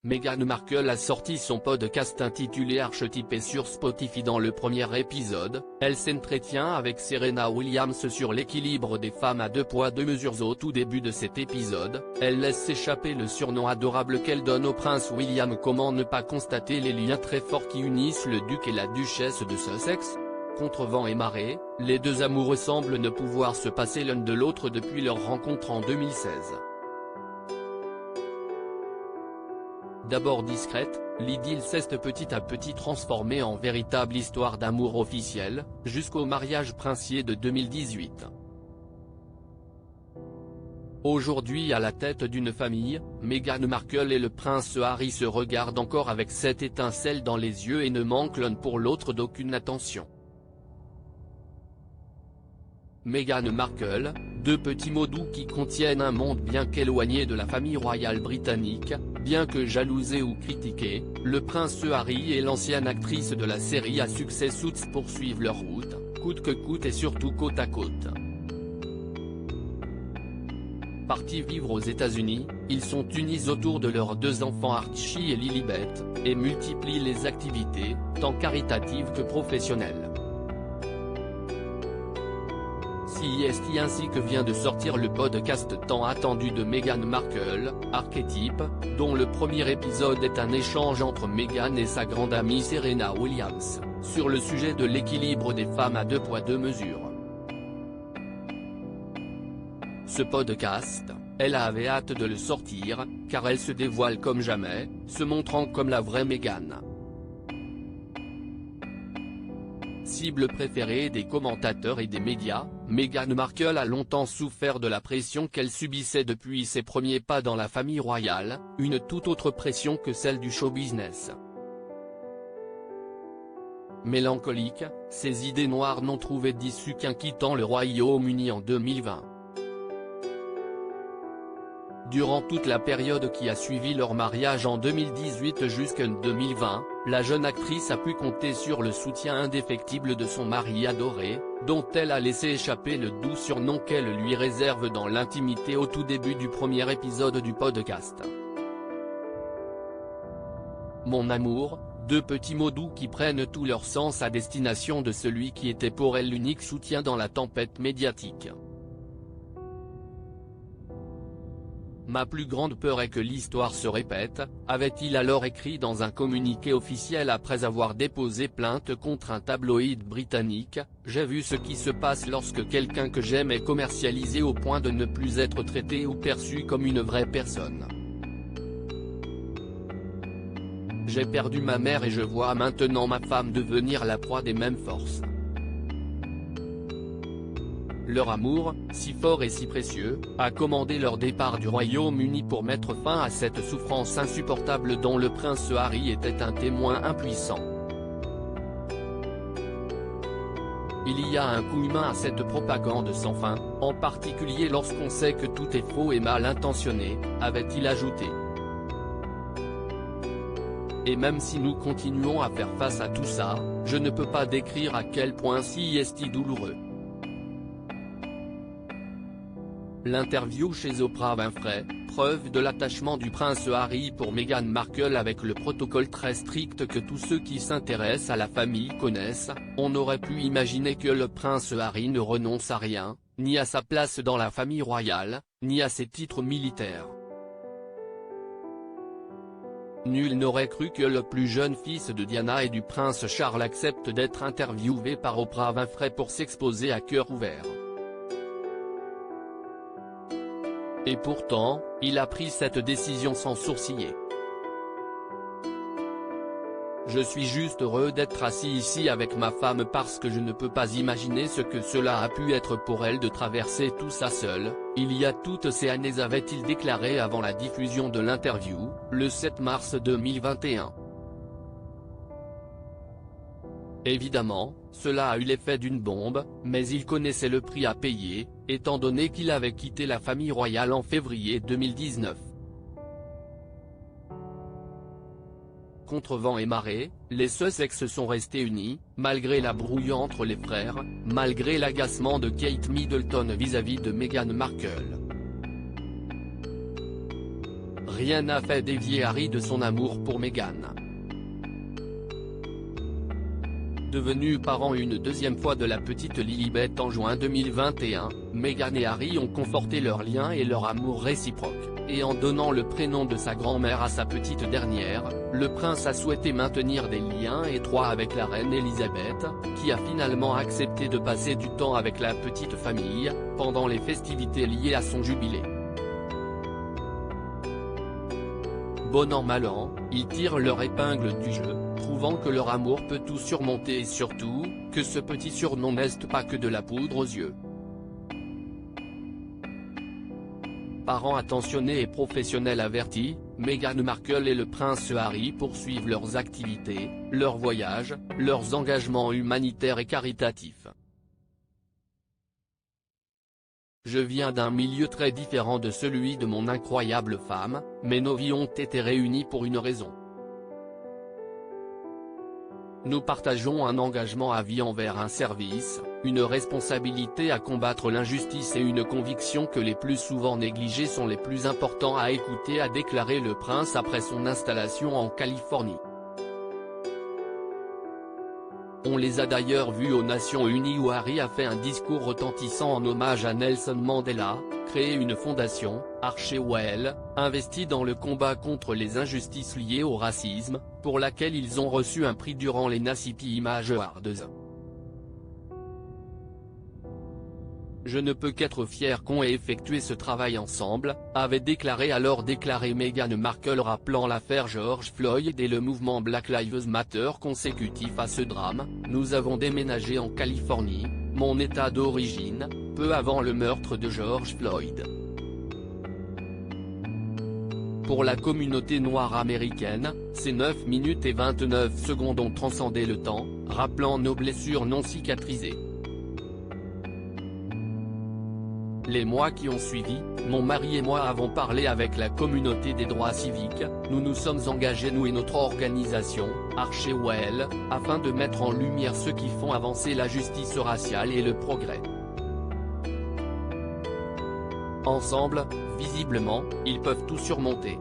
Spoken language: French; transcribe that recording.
Meghan Markle a sorti son podcast intitulé Archetype sur Spotify. Dans le premier épisode, elle s'entretient avec Serena Williams sur l'équilibre des femmes à 2 poids 2 mesures. Au tout début de cet épisode, elle laisse s'échapper le surnom adorable qu'elle donne au prince William. Comment ne pas constater les liens très forts qui unissent le duc et la duchesse de Sussex? Contre vent et marée, les deux amoureux semblent ne pouvoir se passer l'un de l'autre depuis leur rencontre en 2016. D'abord discrète, l'idylle s'est petit à petit transformée en véritable histoire d'amour officielle, jusqu'au mariage princier de 2018. Aujourd'hui à la tête d'une famille, Meghan Markle et le prince Harry se regardent encore avec cette étincelle dans les yeux et ne manquent l'un pour l'autre d'aucune attention. Meghan Markle, 2 petits mots doux qui contiennent un monde bien qu'éloigné de la famille royale britannique. Bien que jalousé ou critiqué, le prince Harry et l'ancienne actrice de la série à succès Suits poursuivent leur route, coûte que coûte et surtout côte à côte. Partis vivre aux États-Unis, ils sont unis autour de leurs 2 enfants Archie et Lilibet, et multiplient les activités, tant caritatives que professionnelles. CIST ainsi que vient de sortir le podcast tant attendu de Meghan Markle, Archetype, dont le premier épisode est un échange entre Meghan et sa grande amie Serena Williams, sur le sujet de l'équilibre des femmes à 2 poids 2 mesures. Ce podcast, elle avait hâte de le sortir, car elle se dévoile comme jamais, se montrant comme la vraie Meghan. Cible préférée des commentateurs et des médias, Meghan Markle a longtemps souffert de la pression qu'elle subissait depuis ses premiers pas dans la famille royale, une toute autre pression que celle du show business. Mélancolique, ses idées noires n'ont trouvé d'issue qu'en quittant le Royaume-Uni en 2020. Durant toute la période qui a suivi leur mariage en 2018 jusqu'en 2020, la jeune actrice a pu compter sur le soutien indéfectible de son mari adoré, dont elle a laissé échapper le doux surnom qu'elle lui réserve dans l'intimité au tout début du premier épisode du podcast. Mon amour, 2 petits mots doux qui prennent tout leur sens à destination de celui qui était pour elle l'unique soutien dans la tempête médiatique. Ma plus grande peur est que l'histoire se répète, avait-il alors écrit dans un communiqué officiel après avoir déposé plainte contre un tabloïd britannique. J'ai vu ce qui se passe lorsque quelqu'un que j'aime est commercialisé au point de ne plus être traité ou perçu comme une vraie personne. J'ai perdu ma mère et je vois maintenant ma femme devenir la proie des mêmes forces. Leur amour, si fort et si précieux, a commandé leur départ du Royaume-Uni pour mettre fin à cette souffrance insupportable dont le prince Harry était un témoin impuissant. Il y a un coût humain à cette propagande sans fin, en particulier lorsqu'on sait que tout est faux et mal intentionné, avait-il ajouté. Et même si nous continuons à faire face à tout ça, je ne peux pas décrire à quel point c'est douloureux. L'interview chez Oprah Winfrey, preuve de l'attachement du prince Harry pour Meghan Markle avec le protocole très strict que tous ceux qui s'intéressent à la famille connaissent. On aurait pu imaginer que le prince Harry ne renonce à rien, ni à sa place dans la famille royale, ni à ses titres militaires. Nul n'aurait cru que le plus jeune fils de Diana et du prince Charles accepte d'être interviewé par Oprah Winfrey pour s'exposer à cœur ouvert. Et pourtant, il a pris cette décision sans sourciller. Je suis juste heureux d'être assis ici avec ma femme parce que je ne peux pas imaginer ce que cela a pu être pour elle de traverser tout ça seule, il y a toutes ces années, avait-il déclaré avant la diffusion de l'interview, le 7 mars 2021. Évidemment, cela a eu l'effet d'une bombe, mais il connaissait le prix à payer, étant donné qu'il avait quitté la famille royale en février 2019. Contre vent et marée, les Sussex sont restés unis, malgré la brouille entre les frères, malgré l'agacement de Kate Middleton vis-à-vis de Meghan Markle. rien n'a fait dévier Harry de son amour pour Meghan. Devenus parents une deuxième fois de la petite Lilibet en juin 2021, Meghan et Harry ont conforté leur lien et leur amour réciproque, et en donnant le prénom de sa grand-mère à sa petite dernière, le prince a souhaité maintenir des liens étroits avec la reine Elisabeth, qui a finalement accepté de passer du temps avec la petite famille, pendant les festivités liées à son jubilé. Bon an mal an, ils tirent leur épingle du jeu, prouvant que leur amour peut tout surmonter et surtout, que ce petit surnom n'est pas que de la poudre aux yeux. Parents attentionnés et professionnels avertis, Meghan Markle et le prince Harry poursuivent leurs activités, leurs voyages, leurs engagements humanitaires et caritatifs. Je viens d'un milieu très différent de celui de mon incroyable femme, mais nos vies ont été réunies pour une raison. Nous partageons un engagement à vie envers un service, une responsabilité à combattre l'injustice et une conviction que les plus souvent négligés sont les plus importants à écouter, a déclaré le prince après son installation en Californie. On les a d'ailleurs vus aux Nations Unies où Harry a fait un discours retentissant en hommage à Nelson Mandela, créé une fondation, Archewell, investie dans le combat contre les injustices liées au racisme, pour laquelle ils ont reçu un prix durant les Nacipi Image Awards. Je ne peux qu'être fier qu'on ait effectué ce travail ensemble, avait déclaré Meghan Markle, rappelant l'affaire George Floyd et le mouvement Black Lives Matter consécutif à ce drame. Nous avons déménagé en Californie, mon état d'origine, peu avant le meurtre de George Floyd. Pour la communauté noire américaine, ces 9 minutes et 29 secondes ont transcendé le temps, rappelant nos blessures non cicatrisées. Les mois qui ont suivi, mon mari et moi avons parlé avec la communauté des droits civiques, nous nous sommes engagés, nous et notre organisation, Archewell, afin de mettre en lumière ceux qui font avancer la justice raciale et le progrès. Ensemble, visiblement, ils peuvent tout surmonter.